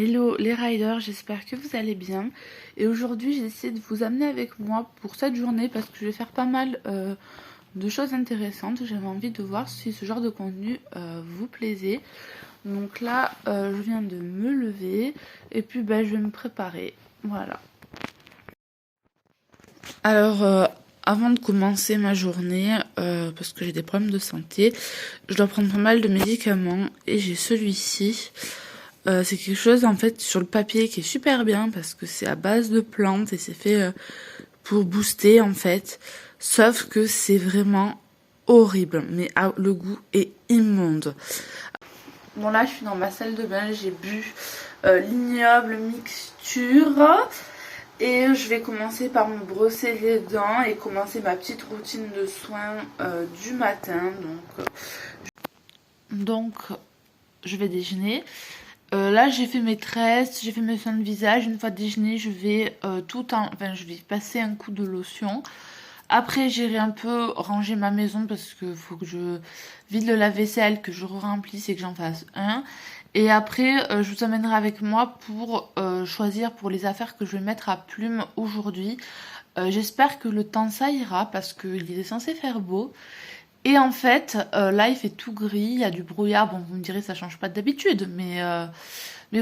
Hello les riders, j'espère que vous allez bien. Et aujourd'hui j'ai décidé de vous amener avec moi pour cette journée parce que je vais faire pas mal de choses intéressantes. J'avais envie de voir si ce genre de contenu vous plaisait. Donc là je viens de me lever et puis je vais me préparer. Voilà. Alors avant de commencer ma journée, parce que j'ai des problèmes de santé, je dois prendre pas mal de médicaments et j'ai celui-ci. C'est quelque chose en fait sur le papier qui est super bien parce que c'est à base de plantes et c'est fait pour booster en fait. Sauf que c'est vraiment horrible, mais le goût est immonde. Bon là je suis dans ma salle de bain, j'ai bu l'ignoble mixture. Et je vais commencer par me brosser les dents et commencer ma petite routine de soins du matin. Donc je vais déjeuner. Là j'ai fait mes tresses, j'ai fait mes soins de visage. Une fois déjeuné je vais je vais passer un coup de lotion. Après j'irai un peu ranger ma maison parce que faut que je vide le lave-vaisselle, que je remplisse et que j'en fasse un. Et après je vous amènerai avec moi pour choisir pour les affaires que je vais mettre à plume aujourd'hui. J'espère que le temps ça ira parce qu'il est censé faire beau. Et en fait, là il fait tout gris, il y a du brouillard, bon vous me direz ça change pas d'habitude, mais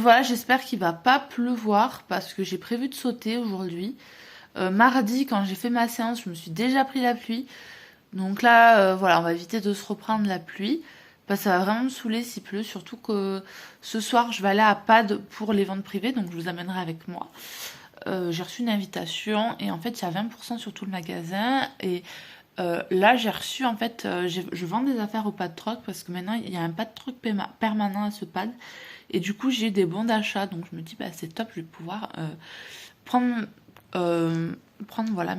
voilà, j'espère qu'il va pas pleuvoir parce que j'ai prévu de sauter aujourd'hui. Mardi quand j'ai fait ma séance, je me suis déjà pris la pluie, donc là voilà, on va éviter de se reprendre la pluie, parce que ça va vraiment me saouler s'il pleut, surtout que ce soir je vais aller à PAD pour les ventes privées, donc je vous amènerai avec moi. J'ai reçu une invitation et en fait il y a 20% sur tout le magasin et là j'ai reçu en fait, je vends des affaires au pad truck parce que maintenant il y a un pad truck permanent à ce pad et du coup j'ai eu des bons d'achat, donc je me dis bah c'est top, je vais pouvoir prendre voilà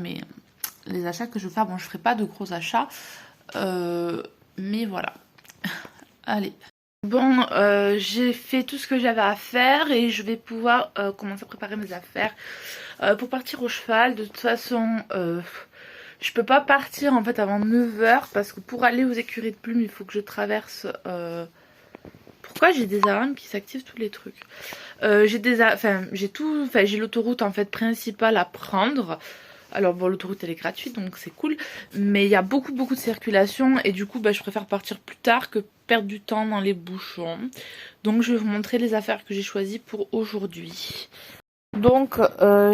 les achats que je veux faire. Bon je ferai pas de gros achats mais voilà. Allez. Bon, j'ai fait tout ce que j'avais à faire et je vais pouvoir commencer à préparer mes affaires pour partir au cheval. De toute façon, je peux pas partir en fait avant 9h parce que pour aller aux écuries de plumes, il faut que je traverse... Pourquoi j'ai des alarmes qui s'activent tous les trucs? J'ai l'autoroute en fait principale à prendre. Alors bon, l'autoroute elle est gratuite donc c'est cool, mais il y a beaucoup de circulation et du coup je préfère partir plus tard que perdre du temps dans les bouchons. Donc je vais vous montrer les affaires que j'ai choisies pour aujourd'hui. Donc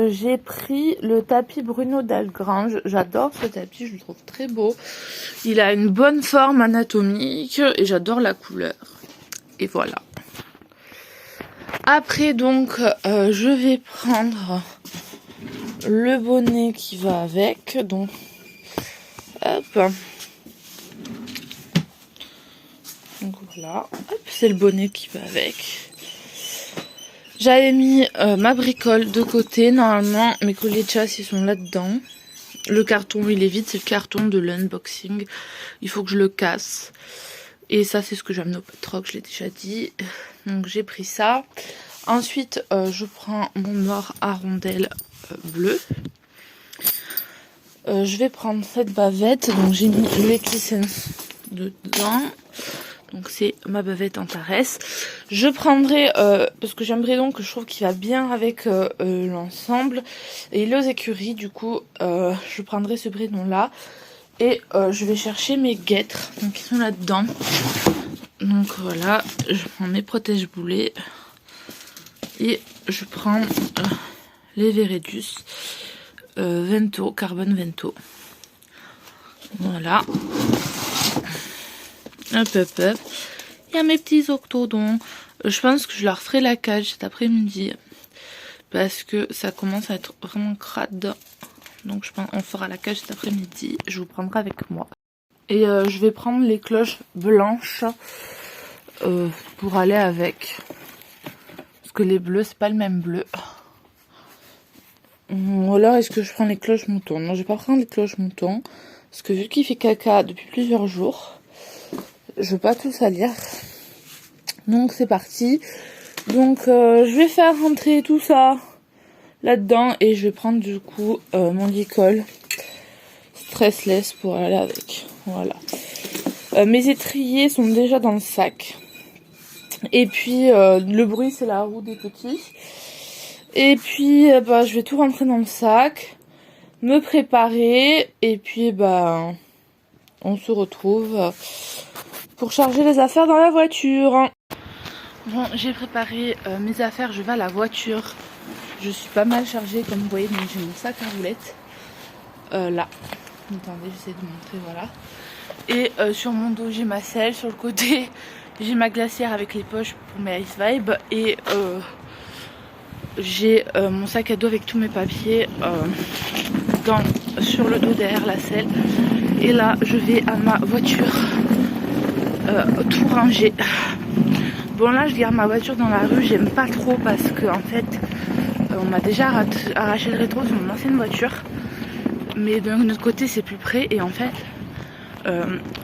j'ai pris le tapis Bruno Delgrange, j'adore ce tapis, je le trouve très beau. Il a une bonne forme anatomique et j'adore la couleur. Et voilà. Après donc je vais prendre le bonnet qui va avec, donc hop, donc voilà, hop, c'est le bonnet qui va avec. J'avais mis ma bricole de côté, normalement mes colliers de chasse ils sont là dedans. Le carton il est vide, c'est le carton de l'unboxing, il faut que je le casse. Et ça c'est ce que j'amène au pad-rock, je l'ai déjà dit, donc j'ai pris ça. Ensuite je prends mon noir à rondelles bleu. Je vais prendre cette bavette, donc j'ai mis l'Eclissence dedans, donc c'est ma bavette Antares. Je prendrai, parce que j'aimerais donc que je trouve qu'il va bien avec l'ensemble, et les écuries, du coup je prendrai ce prénom là, et je vais chercher mes guêtres, donc ils sont là dedans. Donc voilà, je prends mes protège boulets, et je prends les Veredus. Vento, Carbone Vento. Voilà. Hop, hop, hop. Il y a mes petits octodons. Je pense que je leur ferai la cage cet après-midi. Parce que ça commence à être vraiment crade. Donc je pense qu'on fera la cage cet après-midi. Je vous prendrai avec moi. Et je vais prendre les cloches blanches pour aller avec. Parce que les bleus, c'est pas le même bleu. Ou alors est-ce que je prends les cloches moutons? Non, je vais pas prendre les cloches moutons. Parce que vu qu'il fait caca depuis plusieurs jours, je veux pas tout salir. Donc c'est parti. Donc je vais faire rentrer tout ça là-dedans. Et je vais prendre du coup mon licol stressless pour aller avec. Voilà. Mes étriers sont déjà dans le sac. Et puis le bruit c'est la roue des petits. Et puis bah, je vais tout rentrer dans le sac, me préparer et puis bah on se retrouve pour charger les affaires dans la voiture. Bon, j'ai préparé mes affaires, je vais à la voiture. Je suis pas mal chargée comme vous voyez, donc j'ai mon sac à roulettes. Là, attendez, j'essaie de montrer, voilà. Et sur mon dos j'ai ma selle, sur le côté j'ai ma glacière avec les poches pour mes Ice Vibe. Et j'ai mon sac à dos avec tous mes papiers sur le dos derrière la selle. Et là je vais à ma voiture tout ranger. Bon là je garde ma voiture dans la rue, j'aime pas trop parce que en fait on m'a déjà arraché le rétro sur mon ancienne voiture. Mais d'un autre côté c'est plus près et en fait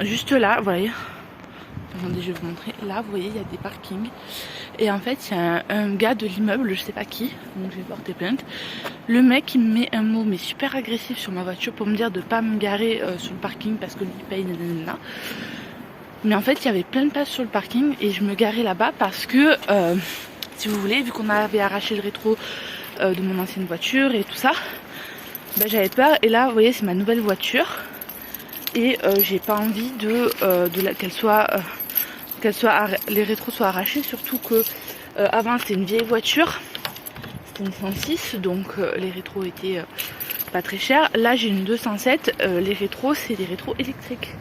juste là vous voyez, attendez je vais vous montrer, là vous voyez il y a des parkings. Et en fait il y a un gars de l'immeuble, je sais pas qui, donc je vais porter plainte. Le mec il me met un mot mais super agressif sur ma voiture pour me dire de pas me garer sur le parking parce que lui il paye nanana. Mais en fait il y avait plein de places sur le parking et je me garais là-bas parce que si vous voulez, vu qu'on avait arraché le rétro de mon ancienne voiture et tout ça, bah, j'avais peur. Et là vous voyez c'est ma nouvelle voiture et j'ai pas envie les rétros soient arrachés, surtout que avant c'était une vieille voiture, c'était une 106, donc les rétros étaient pas très chers. Là j'ai une 207, les rétros c'est des rétros électriques.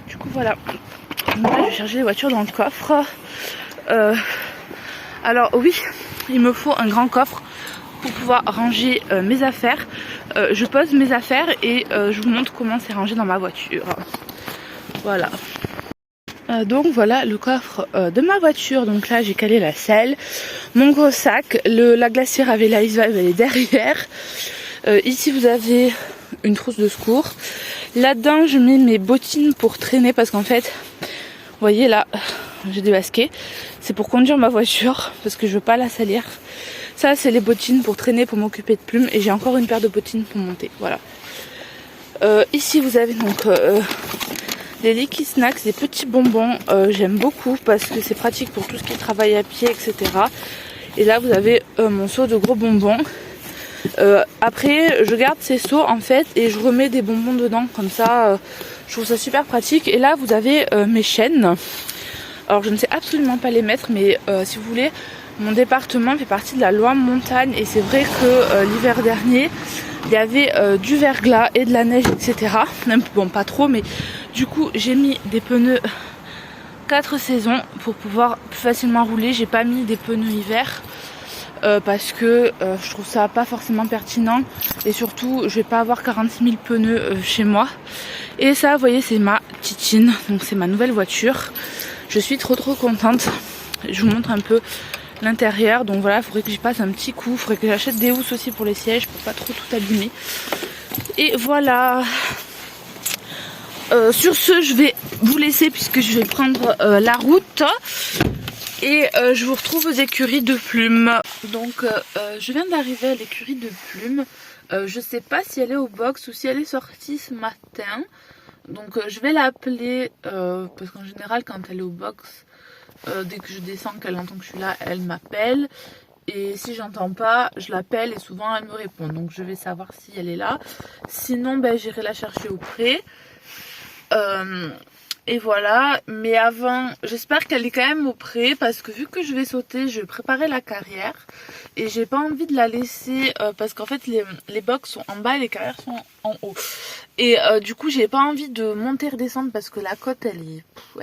Du coup voilà, donc là je vais charger les voitures dans le coffre. Alors oui, il me faut un grand coffre pour pouvoir ranger mes affaires. Je pose mes affaires et je vous montre comment c'est rangé dans ma voiture. Voilà. Donc voilà le coffre de ma voiture. Donc là j'ai calé la selle, mon gros sac, la glacière avec la Ice Vibe elle est derrière. Ici vous avez une trousse de secours. Là-dedans je mets mes bottines pour traîner parce qu'en fait, vous voyez là, j'ai dévasqué. C'est pour conduire ma voiture parce que je veux pas la salir. Ça c'est les bottines pour traîner, pour m'occuper de plumes. Et j'ai encore une paire de bottines pour monter, voilà. Ici vous avez donc des liquid snacks, des petits bonbons. J'aime beaucoup parce que c'est pratique pour tout ce qui est travail à pied, etc. Et là vous avez mon seau de gros bonbons. Après je garde ces seaux en fait et je remets des bonbons dedans comme ça. Je trouve ça super pratique. Et là vous avez mes chaînes. Alors je ne sais absolument pas les mettre, mais si vous voulez, mon département fait partie de la loi montagne. Et c'est vrai que l'hiver dernier il y avait du verglas et de la neige, etc. Même, bon pas trop, mais du coup j'ai mis des pneus 4 saisons pour pouvoir plus facilement rouler. J'ai pas mis des pneus hiver parce que je trouve ça pas forcément pertinent. Et surtout je vais pas avoir 46 000 pneus chez moi. Et ça vous voyez c'est ma Titine, donc c'est ma nouvelle voiture. Je suis trop contente. Je vous montre un peu l'intérieur. Donc voilà, il faudrait que j'y passe un petit coup. Il faudrait que j'achète des housses aussi pour les sièges pour pas trop tout abîmer. Et voilà. Sur ce, je vais vous laisser puisque je vais prendre la route. Et je vous retrouve aux écuries de plumes. Donc je viens d'arriver à l'écurie de plumes. Je sais pas si elle est au box ou si elle est sortie ce matin. Donc je vais l'appeler parce qu'en général quand elle est au box, dès que je descends, qu'elle entend que je suis là, elle m'appelle. Et si j'entends pas, je l'appelle et souvent elle me répond. Donc je vais savoir si elle est là. Sinon ben, j'irai la chercher au pré. Et voilà, mais avant, j'espère qu'elle est quand même au pré parce que vu que je vais sauter, je vais préparer la carrière et j'ai pas envie de la laisser parce qu'en fait les box sont en bas et les carrières sont en haut. Et du coup j'ai pas envie de monter et redescendre parce que la côte elle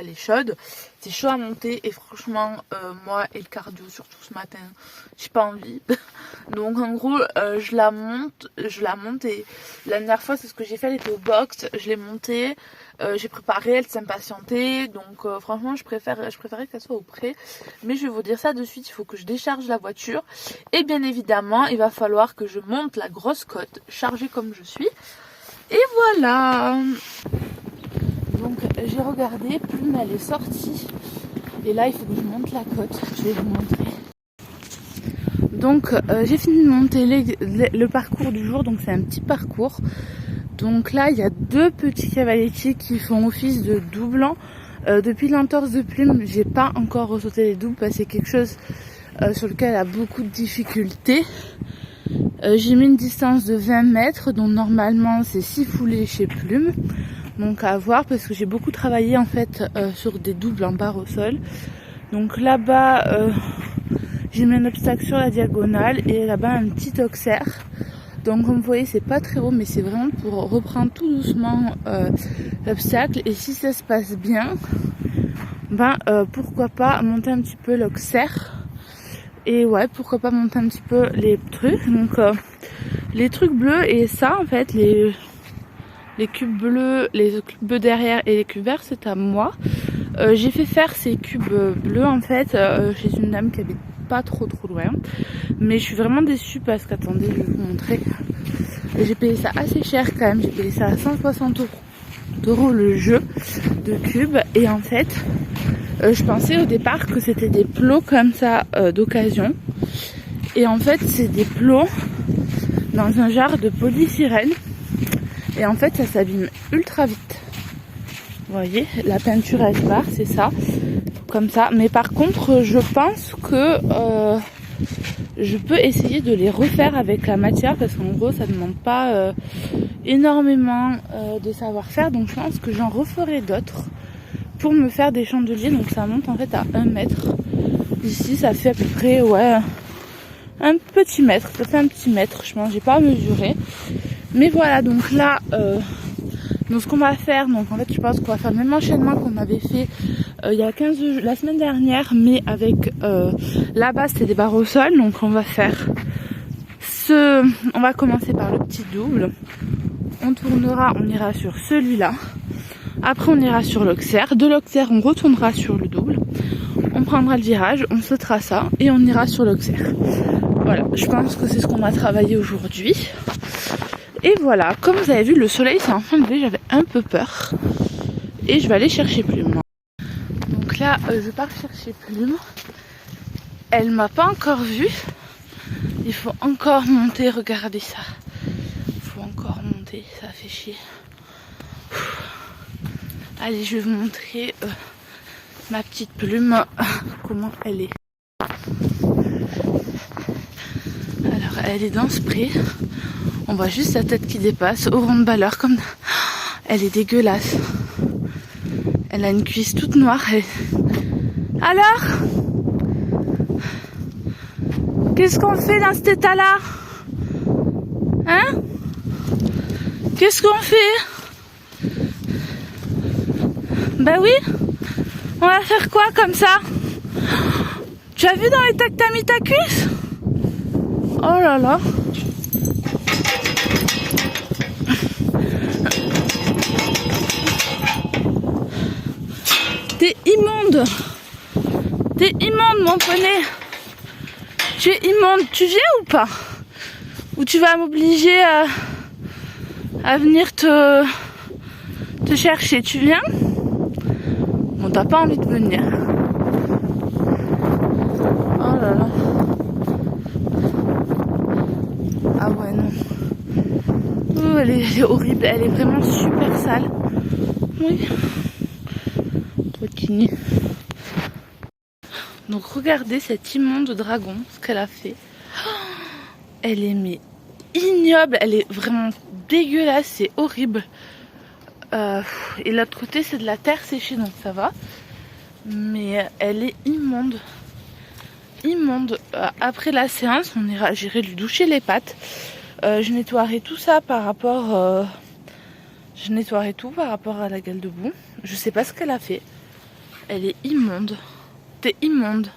est chaude, c'est chaud à monter et franchement moi et le cardio surtout ce matin j'ai pas envie. Donc en gros je la monte et la dernière fois c'est ce que j'ai fait, elle était au box, je l'ai montée. J'ai préparé, elle s'impatientait, donc franchement je préférais qu'elle soit au pré. Mais je vais vous dire ça de suite, il faut que je décharge la voiture. Et bien évidemment, il va falloir que je monte la grosse côte, chargée comme je suis. Et voilà. Donc j'ai regardé, Plume elle est sortie. Et là il faut que je monte la côte, je vais vous montrer. Donc j'ai fini de monter le parcours du jour, donc c'est un petit parcours. Donc là il y a deux petits cavaletti qui font office de doublants. Depuis l'entorse de plume, j'ai pas encore ressauté les doubles parce que c'est quelque chose sur lequel il y a beaucoup de difficultés. J'ai mis une distance de 20 mètres, donc normalement c'est 6 foulées chez Plume. Donc à voir parce que j'ai beaucoup travaillé en fait sur des doubles en barre au sol. Donc là-bas, j'ai mis un obstacle sur la diagonale et là-bas un petit auxerre. Donc comme vous voyez, c'est pas très haut, mais c'est vraiment pour reprendre tout doucement l'obstacle. Et si ça se passe bien, pourquoi pas monter un petit peu l'auxerre. Et ouais, pourquoi pas monter un petit peu les trucs. Donc les trucs bleus et ça en fait, les cubes bleus derrière et les cubes verts, c'est à moi. J'ai fait faire ces cubes bleus en fait chez une dame qui habite pas trop loin. Mais je suis vraiment déçue parce qu'attendez, je vais vous montrer. J'ai payé ça assez cher quand même. J'ai payé ça à 160 € le jeu de cubes. Et en fait, je pensais au départ que c'était des plots comme ça d'occasion. Et en fait, c'est des plots dans un genre de polystyrène. Et en fait, ça s'abîme ultra vite. Vous voyez, la peinture elle part, c'est ça. Comme ça. Mais par contre, je pense que je peux essayer de les refaire avec la matière. Parce qu'en gros, ça ne demande pas énormément de savoir-faire. Donc je pense que j'en referai d'autres pour me faire des chandeliers. Donc ça monte en fait à 1 mètre. Ici, ça fait à peu près, ouais, un petit mètre. Ça fait un petit mètre, je pense. J'ai pas mesuré. Mais voilà, donc là, donc ce qu'on va faire, donc en fait je pense qu'on va faire le même enchaînement qu'on avait fait il y a 15 jours, la semaine dernière, mais avec là-bas c'était des barres au sol. Donc on va faire on va commencer par le petit double. On tournera, on ira sur celui-là. Après on ira sur l'auxerre. De l'auxerre on retournera sur le double. On prendra le virage, on sautera ça et on ira sur l'auxerre. Voilà, je pense que c'est ce qu'on va travailler aujourd'hui. Et voilà, comme vous avez vu, le soleil s'est enfin levé, j'avais un peu peur. Et je vais aller chercher Plume. Donc là, je pars chercher Plume. Elle m'a pas encore vue. Il faut encore monter, regardez ça. Il faut encore monter, ça fait chier. Allez, je vais vous montrer ma petite Plume, comment elle est. Alors, elle est dans ce pré. On voit juste sa tête qui dépasse au rond de balleur comme... Elle est dégueulasse. Elle a une cuisse toute noire. Alors, qu'est-ce qu'on fait dans cet état-là? Hein? Qu'est-ce qu'on fait? Bah oui. On va faire quoi comme ça? Tu as vu dans l'état que t'as mis ta cuisse? Oh là là. T'es immonde. T'es immonde mon poney. Tu es immonde. Tu viens ou pas? Ou tu vas m'obliger à venir te chercher? Tu viens? Bon, t'as pas envie de venir. Oh là là. Ah ouais, non. Oh, elle est horrible. Elle est vraiment super sale. Oui. Continue. Donc regardez cette immonde dragon, ce qu'elle a fait. Elle est mais ignoble, elle est vraiment dégueulasse, c'est horrible. Et l'autre côté c'est de la terre séchée, donc ça va. Mais elle est immonde. Immonde. Après la séance, j'irai lui doucher les pattes. Je nettoierai tout ça par rapport... je nettoierai tout par rapport à la gueule de boue. Je sais pas ce qu'elle a fait. Elle est immonde. T'es immonde.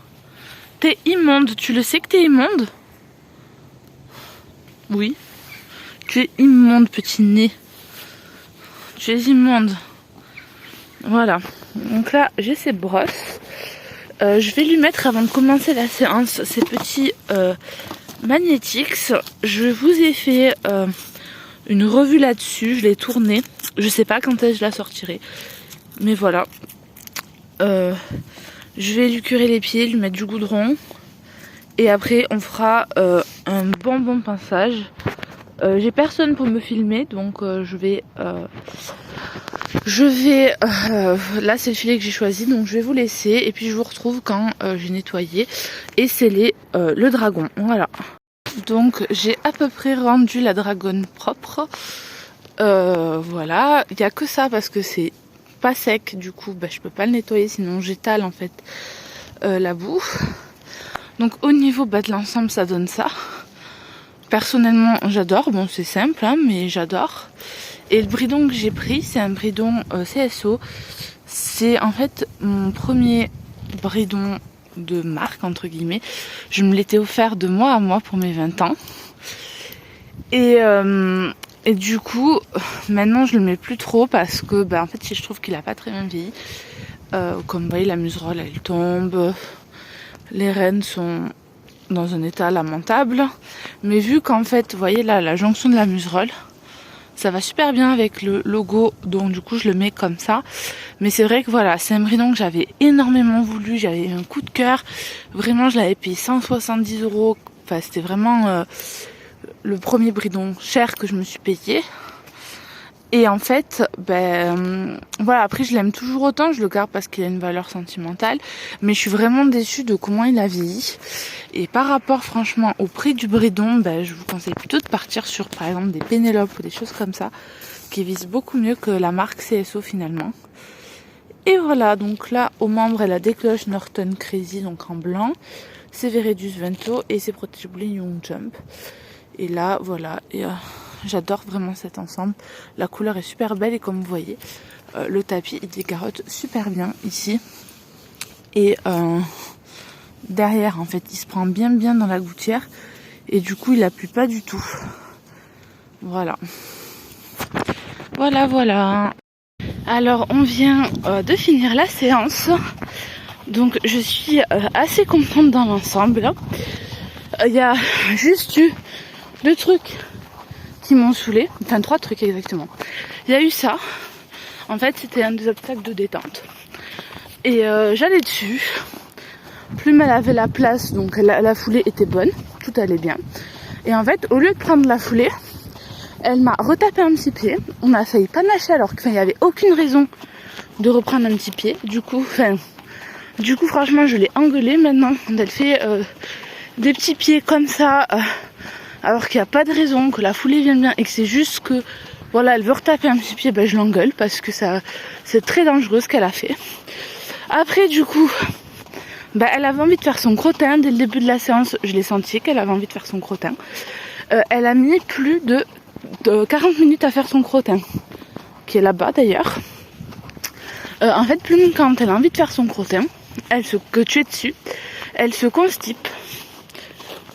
T'es immonde. Tu le sais que t'es immonde? Oui. Tu es immonde, petit nez. Tu es immonde. Voilà. Donc là, j'ai ces brosses. Je vais lui mettre, avant de commencer la séance, ces petits Magnétix. Je vous ai fait une revue là-dessus. Je l'ai tournée. Je sais pas quand est-ce que je la sortirai. Mais voilà. Je vais lui curer les pieds, lui mettre du goudron. Et après, on fera un bon pinçage. J'ai personne pour me filmer, donc je vais Je vais, là c'est le filet que j'ai choisi, donc je vais vous laisser et puis je vous retrouve quand j'ai nettoyé et scellé le dragon. Voilà. Donc j'ai à peu près rendu la dragonne propre. Voilà, il n'y a que ça parce que c'est pas sec, du coup je peux pas le nettoyer sinon j'étale en fait la boue. Donc au niveau de l'ensemble ça donne ça. Personnellement j'adore, bon c'est simple hein, mais j'adore. Et le bridon que j'ai pris c'est un bridon CSO. C'est en fait mon premier bridon de marque entre guillemets. Je me l'étais offert de mois à mois pour mes 20 ans. Et du coup maintenant je le mets plus trop parce que en fait je trouve qu'il a pas très bien vieilli. Comme vous voyez la muserolle elle tombe. Les rênes sont dans un état lamentable. Mais vu qu'en fait, vous voyez là, la jonction de la muserolle, ça va super bien avec le logo. Donc du coup, je le mets comme ça. Mais c'est vrai que voilà, c'est un bridon que j'avais énormément voulu. J'avais eu un coup de cœur. Vraiment, je l'avais payé 170 €. Enfin, c'était vraiment le premier bridon cher que je me suis payé. Et en fait, voilà, après je l'aime toujours autant, je le garde parce qu'il a une valeur sentimentale, mais je suis vraiment déçue de comment il a vieilli. Et par rapport franchement au prix du bridon, je vous conseille plutôt de partir sur par exemple des Pénélope ou des choses comme ça, qui visent beaucoup mieux que la marque CSO finalement. Et voilà, donc là aux membres elle a des cloches Norton Crazy, donc en blanc, c'est Veredus Vento et c'est Protégé Young Jump. Et là voilà, et j'adore vraiment cet ensemble. La couleur est super belle et comme vous voyez, le tapis il décarotte super bien ici. Et derrière en fait il se prend bien dans la gouttière. Et du coup il appuie pas du tout. Voilà. Voilà. Alors on vient de finir la séance. Donc je suis assez contente dans l'ensemble. Il y a juste eu 2 trucs qui m'ont saoulé, enfin 3 trucs exactement. Il y a eu ça, en fait c'était un des obstacles de détente. Et j'allais dessus, Plume elle avait la place, donc la foulée était bonne, tout allait bien. Et en fait au lieu de prendre la foulée, elle m'a retapé un petit pied, on a failli panacher alors qu'il n'y avait aucune raison de reprendre un petit pied. Du coup franchement je l'ai engueulée maintenant quand elle fait des petits pieds comme ça. Alors qu'il n'y a pas de raison, que la foulée vienne bien et que c'est juste que voilà, elle veut retaper un petit pied, je l'engueule parce que ça c'est très dangereux ce qu'elle a fait. Après du coup, elle avait envie de faire son crottin dès le début de la séance, je l'ai senti qu'elle avait envie de faire son crottin. Elle a mis plus de 40 minutes à faire son crottin, qui est là-bas d'ailleurs. En fait, Plume, quand elle a envie de faire son crottin, que tu es dessus, elle se constipe.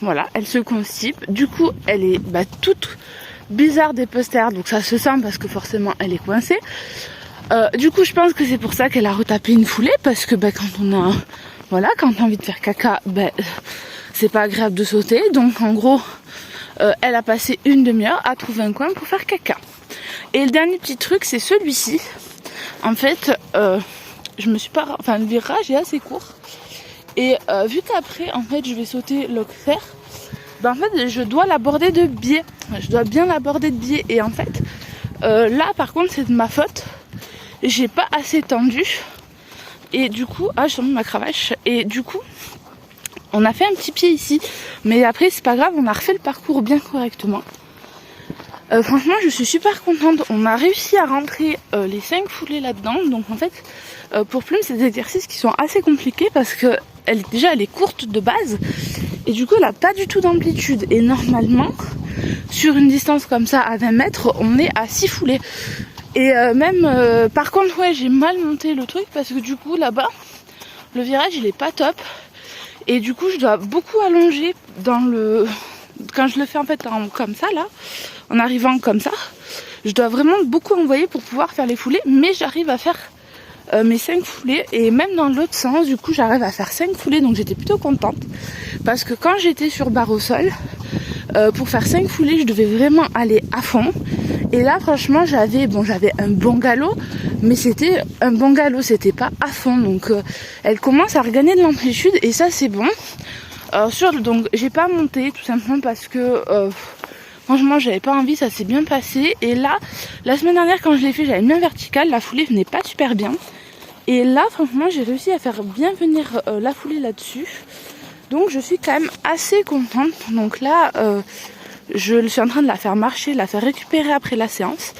Voilà, elle se constipe. Du coup, elle est toute bizarre des posters, donc ça se sent parce que forcément elle est coincée. Du coup, je pense que c'est pour ça qu'elle a retapé une foulée, parce que quand t'as envie de faire caca, c'est pas agréable de sauter. Donc en gros, elle a passé une demi-heure à trouver un coin pour faire caca. Et le dernier petit truc, c'est celui-ci. En fait, le virage est assez court. Et vu qu'après, en fait, je vais sauter l'oxer, en fait, je dois l'aborder de biais. Je dois bien l'aborder de biais. Et en fait, là, par contre, c'est de ma faute. J'ai pas assez tendu. Et du coup, j'ai tombé ma cravache. Et du coup, on a fait un petit pied ici. Mais après, c'est pas grave, on a refait le parcours bien correctement. Franchement, je suis super contente. On a réussi à rentrer les 5 foulées là-dedans. Donc en fait, pour Plume, c'est des exercices qui sont assez compliqués parce que elle est courte de base. Et du coup, elle n'a pas du tout d'amplitude. Et normalement, sur une distance comme ça, à 20 mètres, on est à 6 foulées. Et par contre, j'ai mal monté le truc parce que du coup, là-bas, le virage, il est pas top. Et du coup, je dois beaucoup allonger quand je le fais en fait comme ça, là, en arrivant comme ça, je dois vraiment beaucoup envoyer pour pouvoir faire les foulées, mais j'arrive à faire mes 5 foulées, et même dans l'autre sens, du coup, j'arrive à faire 5 foulées, donc j'étais plutôt contente, parce que quand j'étais sur barre au sol, pour faire 5 foulées, je devais vraiment aller à fond, et là, franchement, j'avais un bon galop, mais c'était un bon galop, c'était pas à fond, donc elle commence à regagner de l'amplitude, et ça, c'est bon. Donc j'ai pas monté tout simplement parce que Franchement, j'avais pas envie, ça s'est bien passé. Et là, la semaine dernière, quand je l'ai fait, j'avais une main verticale. La foulée venait pas super bien. Et là, franchement, j'ai réussi à faire bien venir la foulée là-dessus. Donc, je suis quand même assez contente. Donc là, je suis en train de la faire marcher, de la faire récupérer après la séance.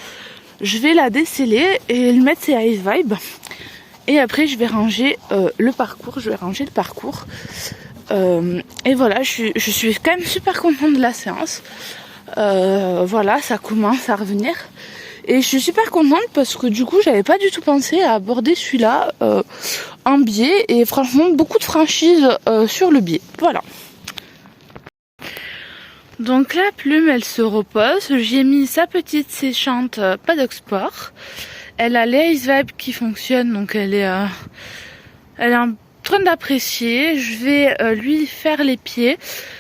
Je vais la déceler et lui mettre ses Ice Vibe. Et après, je vais ranger le parcours. Et voilà, je suis quand même super contente de la séance. Voilà, ça commence à revenir. Et je suis super contente parce que du coup, j'avais pas du tout pensé à aborder celui-là en biais. Et franchement, beaucoup de franchise sur le biais. Voilà. Donc la plume, elle se repose. J'ai mis sa petite séchante Paddock Sport. Elle a les Ice Vibe qui fonctionnent, donc elle est en train d'apprécier. Je vais lui faire les pieds.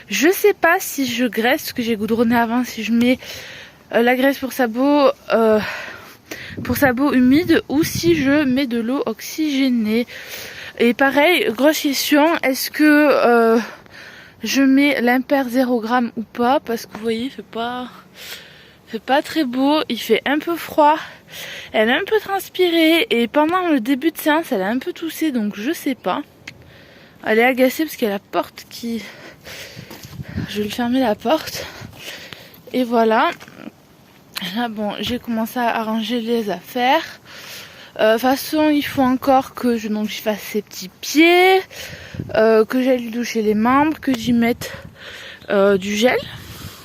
Je sais pas si je graisse, parce que j'ai goudronné avant, si je mets la graisse pour sabot humide ou si je mets de l'eau oxygénée. Et pareil, grosse question, est-ce que je mets l'impair 0 g ou pas? Parce que vous voyez, il fait pas très beau, il fait un peu froid. Elle a un peu transpiré et pendant le début de séance, elle a un peu toussé, donc je sais pas. Elle est agacée parce qu'il y a la porte qui... Je vais lui fermer la porte. Et voilà. Là, bon, j'ai commencé à arranger les affaires. De toute façon, il faut encore que je fasse ses petits pieds, que j'aille lui doucher les membres, que j'y mette du gel.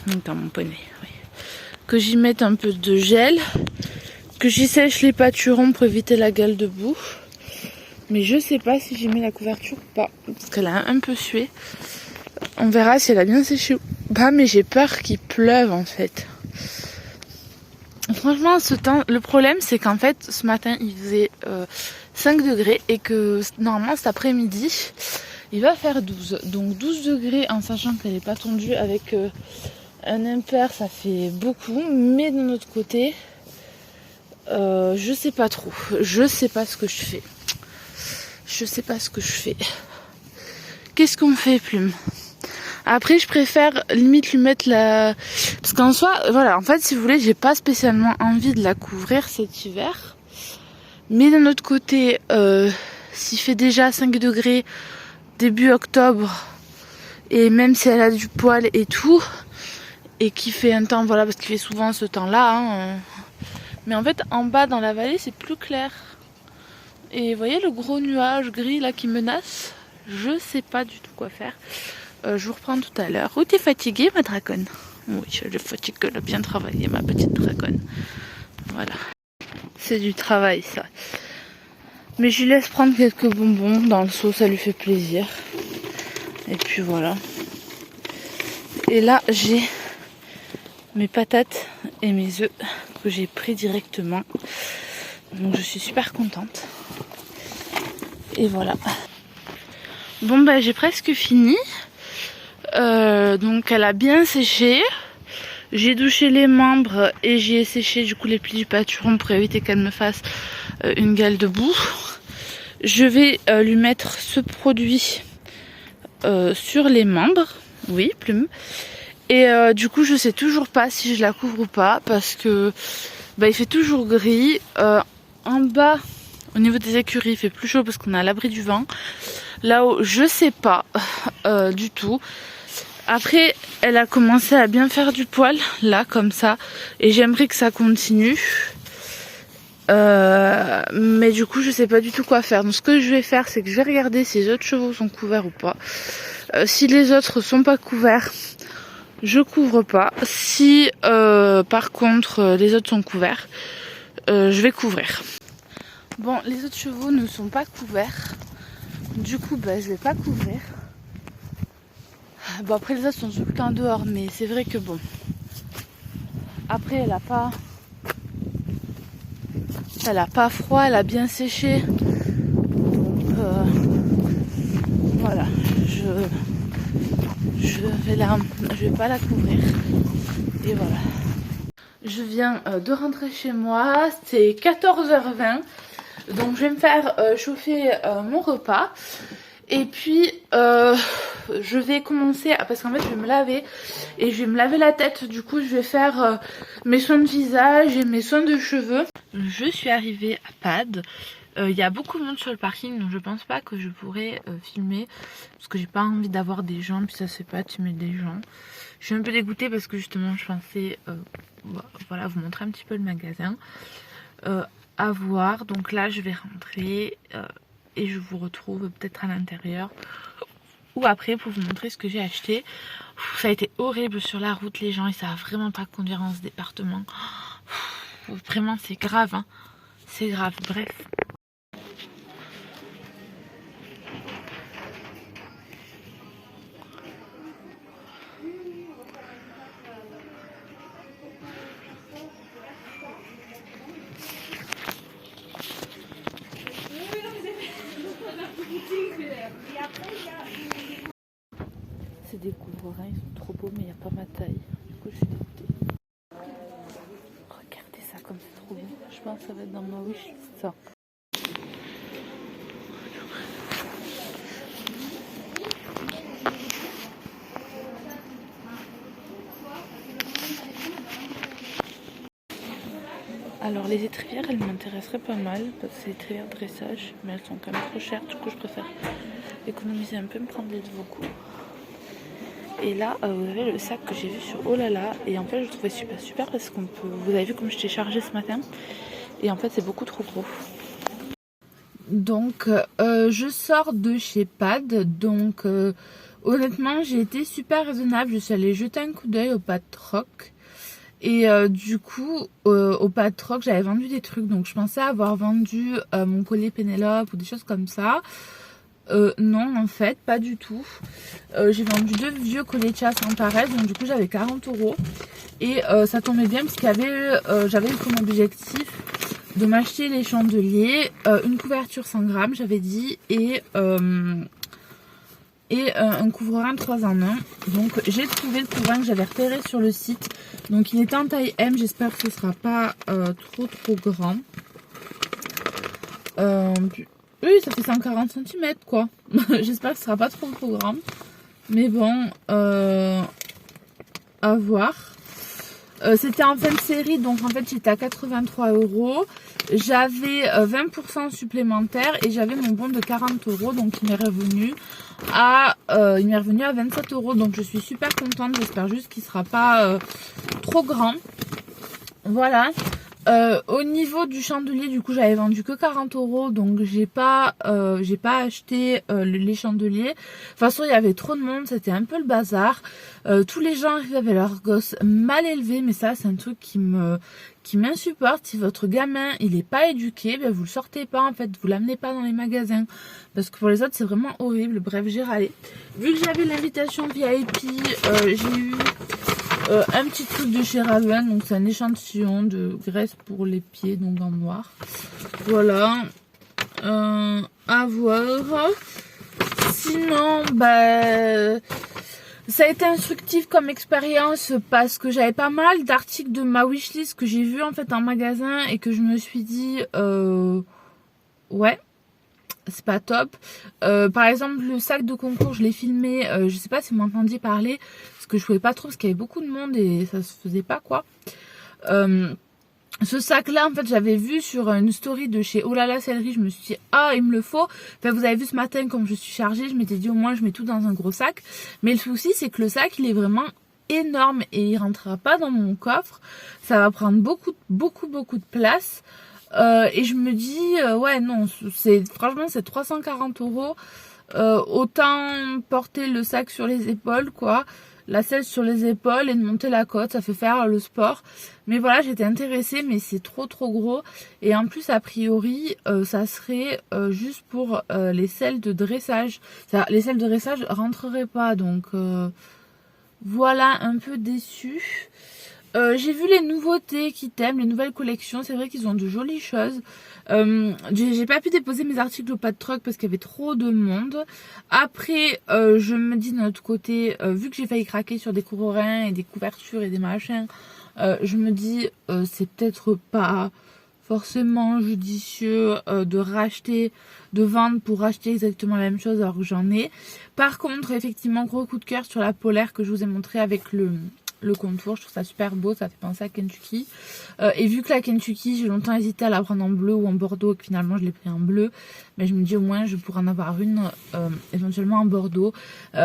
Donc dans mon poney, oui. Que j'y mette un peu de gel, que j'y sèche les pâturons pour éviter la gale de boue. Mais je sais pas si j'y mets la couverture ou pas, parce qu'elle a un peu sué. On verra si elle a bien séché ou pas, mais j'ai peur qu'il pleuve en fait. Franchement, ce temps, le problème c'est qu'en fait ce matin il faisait 5 degrés et que normalement cet après-midi il va faire 12. Donc 12 degrés en sachant qu'elle n'est pas tondue avec un impair, ça fait beaucoup. Mais d'un autre côté, je sais pas trop. Je sais pas ce que je fais. Qu'est-ce qu'on fait, Plume? Après, je préfère limite lui mettre la... Parce qu'en soi, voilà, en fait, si vous voulez, j'ai pas spécialement envie de la couvrir cet hiver. Mais d'un autre côté, s'il fait déjà 5 degrés début octobre, et même si elle a du poil et tout, et qu'il fait un temps, voilà, parce qu'il fait souvent ce temps-là, hein, mais en fait, en bas dans la vallée, c'est plus clair. Et vous voyez le gros nuage gris là qui menace? Je sais pas du tout quoi faire. Je vous reprends tout à l'heure. Oh, t'es fatiguée, ma dragonne? Oui, je fatigue, elle a bien travaillé, ma petite dragonne. Voilà. C'est du travail, ça. Mais je lui laisse prendre quelques bonbons dans le seau, ça lui fait plaisir. Et puis voilà. Et là, j'ai mes patates et mes œufs que j'ai pris directement. Donc je suis super contente. Et voilà. Bon, bah j'ai presque fini. Donc elle a bien séché. J'ai douché les membres et j'ai séché du coup les plis du pâturon pour éviter qu'elle me fasse une gale de boue. Je vais lui mettre ce produit sur les membres. Oui, Plume. Et du coup je sais toujours pas si je la couvre ou pas parce que bah, il fait toujours gris. En bas, au niveau des écuries, il fait plus chaud parce qu'on est à l'abri du vent. Là-haut, je sais pas du tout. Après, elle a commencé à bien faire du poil, là, comme ça. Et j'aimerais que ça continue. Mais du coup, je sais pas du tout quoi faire. Donc, ce que je vais faire, c'est que je vais regarder si les autres chevaux sont couverts ou pas. Si les autres sont pas couverts, je couvre pas. Si, par contre, les autres sont couverts, je vais couvrir. Bon, les autres chevaux ne sont pas couverts. Du coup, bah, je vais pas couvrir. Bon, après les autres sont tout le temps dehors, mais c'est vrai que bon. Après, elle a pas froid, elle a bien séché. Donc voilà, je vais pas la couvrir. Et voilà. Je viens de rentrer chez moi, c'est 14h20. Donc je vais me faire chauffer mon repas. Et puis je vais commencer, parce qu'en fait je vais me laver et je vais me laver la tête. Du coup je vais faire mes soins de visage et mes soins de cheveux. Je suis arrivée à Pad. Il y a beaucoup de monde sur le parking, donc je pense pas que je pourrais filmer parce que j'ai pas envie d'avoir des gens, puis ça se fait pas, tu mets des gens. Je suis un peu dégoûtée parce que justement je pensais voilà, vous montrer un petit peu le magasin à voir. Donc là je vais rentrer et je vous retrouve peut-être à l'intérieur ou après pour vous montrer ce que j'ai acheté. Ça a été horrible sur la route, les gens ils savent vraiment pas conduire dans ce département. Vraiment c'est grave hein. C'est grave, bref. C'est des couvreurs, ils sont trop beaux mais il n'y a pas ma taille. Du coup je suis dégoûtée. Regardez ça comme c'est trop beau. Je pense que ça va être dans ma wishlist ça. Alors les étrivières elles m'intéresseraient pas mal parce que c'est des étrivières de dressage mais elles sont quand même trop chères, du coup je préfère économiser un peu, me prendre les devant coups. Et là vous avez le sac que j'ai vu sur Olala et en fait je le trouvais super parce qu'on peut, vous avez vu comme je t'ai chargé ce matin et en fait c'est beaucoup trop gros. Donc je sors de chez Pad, donc honnêtement j'ai été super raisonnable, je suis allée jeter un coup d'œil au Pad Rock. Et du coup, au Patroc, j'avais vendu des trucs. Donc, je pensais avoir vendu mon collier Pénélope ou des choses comme ça. Non, en fait, pas du tout. J'ai vendu 2 vieux colliers de chasse en pareil. Donc, du coup, j'avais 40 €. Et ça tombait bien parce qu'il y avait, j'avais eu comme objectif de m'acheter les chandeliers, une couverture 100 grammes, j'avais dit, et un couvre-rein 3 en 1. Donc j'ai trouvé le couvre-rein que j'avais repéré sur le site. Donc il est en taille M, j'espère que ce sera pas trop grand. Oui, ça fait 140 cm quoi. J'espère que ce sera pas trop grand. Mais bon, à voir. C'était en fin de série, donc en fait j'étais à 83 €. J'avais 20% supplémentaire et j'avais mon bon de 40 €, donc il m'est revenu à 27 €. Donc je suis super contente, j'espère juste qu'il sera pas trop grand. Voilà. Au niveau du chandelier, du coup j'avais vendu que 40 €, donc j'ai pas acheté les chandeliers. De toute façon il y avait trop de monde, c'était un peu le bazar. Tous les gens arrivaient avec leurs gosses mal élevés, mais ça c'est un truc qui m'insupporte. Si votre gamin il est pas éduqué, ben vous le sortez pas en fait, vous l'amenez pas dans les magasins, parce que pour les autres c'est vraiment horrible. Bref, j'ai râlé. Vu que j'avais l'invitation VIP, j'ai eu un petit truc de chez Raven, donc c'est un échantillon de graisse pour les pieds, donc en noir. Voilà, à voir. Sinon, bah, ça a été instructif comme expérience parce que j'avais pas mal d'articles de ma wishlist que j'ai vu en fait en magasin et que je me suis dit, ouais, c'est pas top. Par exemple, le sac de concours, je l'ai filmé, je sais pas si vous m'entendiez parler, parce que je pouvais pas trop, parce qu'il y avait beaucoup de monde et ça se faisait pas quoi. Ce sac là en fait j'avais vu sur une story de chez Olala Sellerie, je me suis dit ah il me le faut. Enfin vous avez vu ce matin comme je suis chargée, je m'étais dit au moins je mets tout dans un gros sac. Mais le souci c'est que le sac il est vraiment énorme et il rentrera pas dans mon coffre. Ça va prendre beaucoup de place. Et je me dis ouais non, franchement c'est 340 €. Autant porter le sac sur les épaules quoi, la selle sur les épaules et de monter la côte, ça fait faire le sport. Mais voilà, j'étais intéressée mais c'est trop gros. Et en plus a priori ça serait juste pour les selles de dressage. Les selles de dressage rentreraient pas, donc voilà, un peu déçue. J'ai vu les nouveautés qui t'aiment, les nouvelles collections, c'est vrai qu'ils ont de jolies choses. J'ai pas pu déposer mes articles au Pad Truck parce qu'il y avait trop de monde. Après, je me dis d'un autre côté, vu que j'ai failli craquer sur des couvre-reins et des couvertures et des machins, je me dis c'est peut-être pas forcément judicieux de vendre pour racheter exactement la même chose alors que j'en ai. Par contre, effectivement, gros coup de cœur sur la polaire que je vous ai montré avec le contour. Je trouve ça super beau, ça fait penser à Kentucky. Et vu que la Kentucky, j'ai longtemps hésité à la prendre en bleu ou en bordeaux, et que finalement je l'ai pris en bleu. Mais je me dis au moins je pourrais en avoir une éventuellement en bordeaux.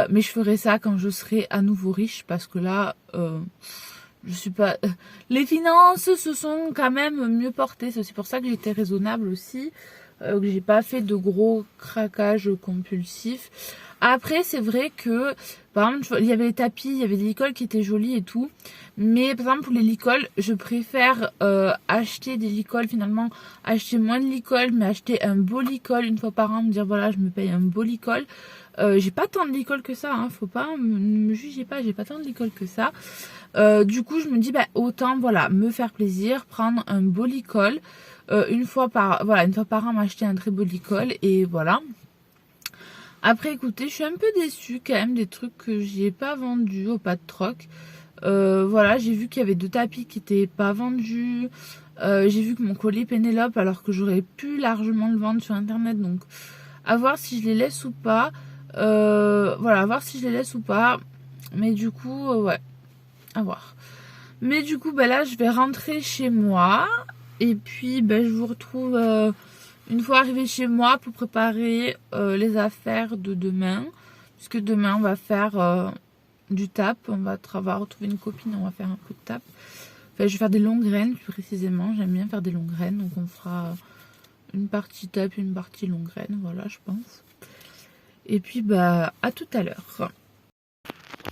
Mais je ferai ça quand je serai à nouveau riche parce que là... je suis pas... Les finances se sont quand même mieux portées. C'est aussi pour ça que j'étais raisonnable aussi. Que j'ai pas fait de gros craquages compulsifs. Après, c'est vrai que, par exemple, il y avait les tapis, il y avait des licoles qui étaient jolis et tout. Mais par exemple, pour les licoles, je préfère acheter des licoles, finalement, acheter moins de licoles, mais acheter un beau licol une fois par an, me dire voilà, je me paye un beau licol. J'ai pas tant de licol que ça, hein, faut pas me jugez pas, j'ai pas tant de licol que ça. Du coup, je me dis, bah, autant, voilà, me faire plaisir, prendre un beau licol, une fois par an, m'acheter un très beau licol, et voilà. Après, écoutez, je suis un peu déçue quand même des trucs que j'ai pas vendus au pas de troc. Voilà, j'ai vu qu'il y avait 2 tapis qui étaient pas vendus. J'ai vu que mon collier Pénélope, alors que j'aurais pu largement le vendre sur internet, donc à voir si je les laisse ou pas. Voilà, à voir si je les laisse ou pas. Mais du coup, ouais, à voir. Mais du coup, bah là, je vais rentrer chez moi. Et puis, bah, je vous retrouve une fois arrivé chez moi pour préparer les affaires de demain. Puisque demain, on va faire du tap. On va retrouver une copine, on va faire un peu de tap. Enfin, je vais faire des longues graines, plus précisément. J'aime bien faire des longues graines. Donc, on fera une partie tap, une partie longue graine. Voilà, je pense. Et puis, bah, à tout à l'heure.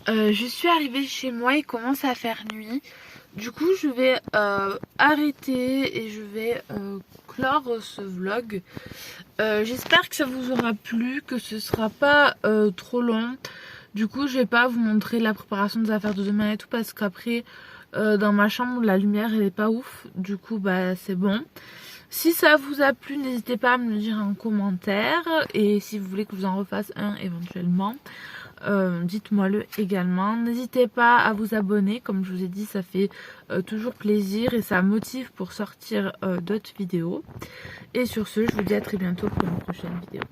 Je suis arrivée chez moi, il commence à faire nuit. Du coup, je vais arrêter et je vais clore ce vlog. J'espère que ça vous aura plu, que ce sera pas trop long. Du coup, je vais pas vous montrer la préparation des affaires de demain et tout parce qu'après, dans ma chambre, la lumière elle est pas ouf. Du coup, bah c'est bon. Si ça vous a plu, n'hésitez pas à me le dire en commentaire. Et si vous voulez que je vous en refasse un éventuellement, dites-moi le également. N'hésitez pas à vous abonner, comme je vous ai dit, ça fait toujours plaisir et ça motive pour sortir d'autres vidéos. Et sur ce, je vous dis à très bientôt pour une prochaine vidéo.